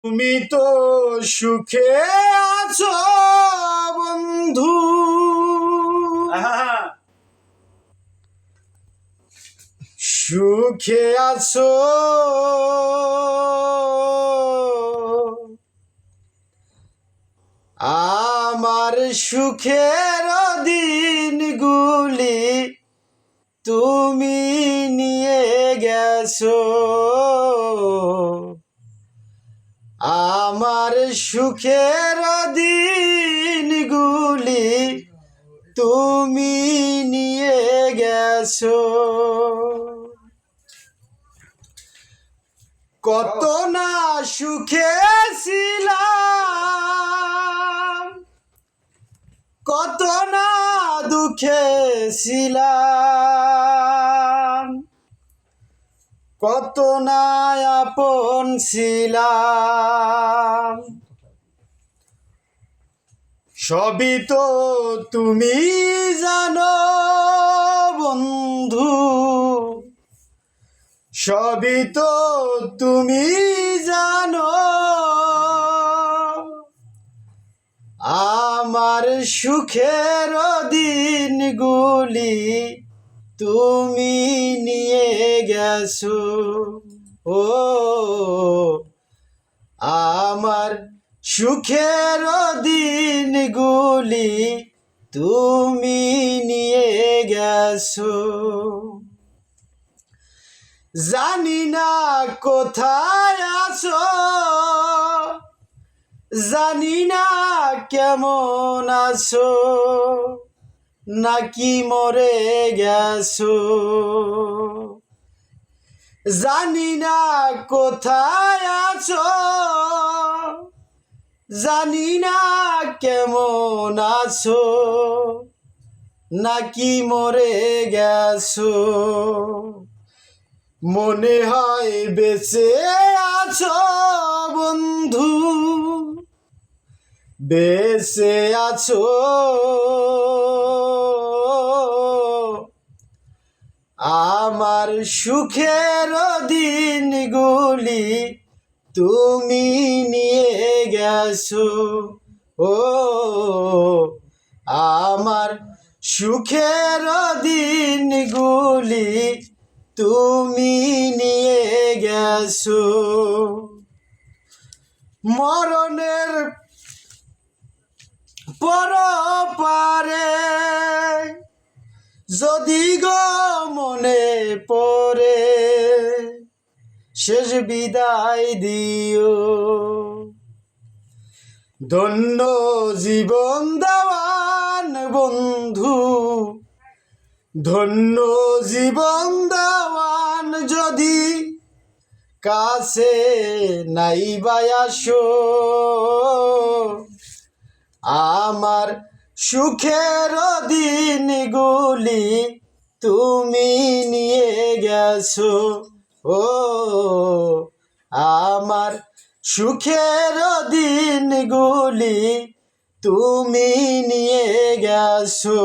তুমি তো সুখে আছো বন্ধু, সুখে আছো আমার সুখের দিনগুলি তুমি নিয়ে গেছো, আমার সুখের দিনগুলি তুমি নিয়ে গেছো। কত না সুখে ছিলাম, কত না দুঃখে ছিলাম, কত না আপন ছিলাম, সবই তো তুমি জানো বন্ধু, সবই তো তুমি জানো। আমার সুখের দিনগুলি তুমি নিয়ে গেছো, ও আমার সুখের দিনগুলি তুমি নিয়ে গেছো। জানি না কোথায় আছো, জানি না কেমন আছো, নাকি মরে গেছো। জানি না কোথায় আছো, জানি না কেমন আছো, নাকি মরে গেছো। মনে হয় বেঁচে আছো বন্ধু, বেঁচে আছো আমার সুখের দিনগুলি তুমি নিয়ে গেছো, ও আমার সুখের দিনগুলি তুমি নিয়ে গেছো। মরণের পরপারে যদি গো মনে পড়ে শেষ বিদায় দিও, ধন্য জীবন দেওয়ান বন্ধু, ধন্য জীবন দেওয়ান যদি কাছে নাই বায়াসো, আমার সুখের দিনগুলি তুমি নিয়ে গেছো, ও আমার সুখের দিনগুলি তুমি নিয়ে গেছো।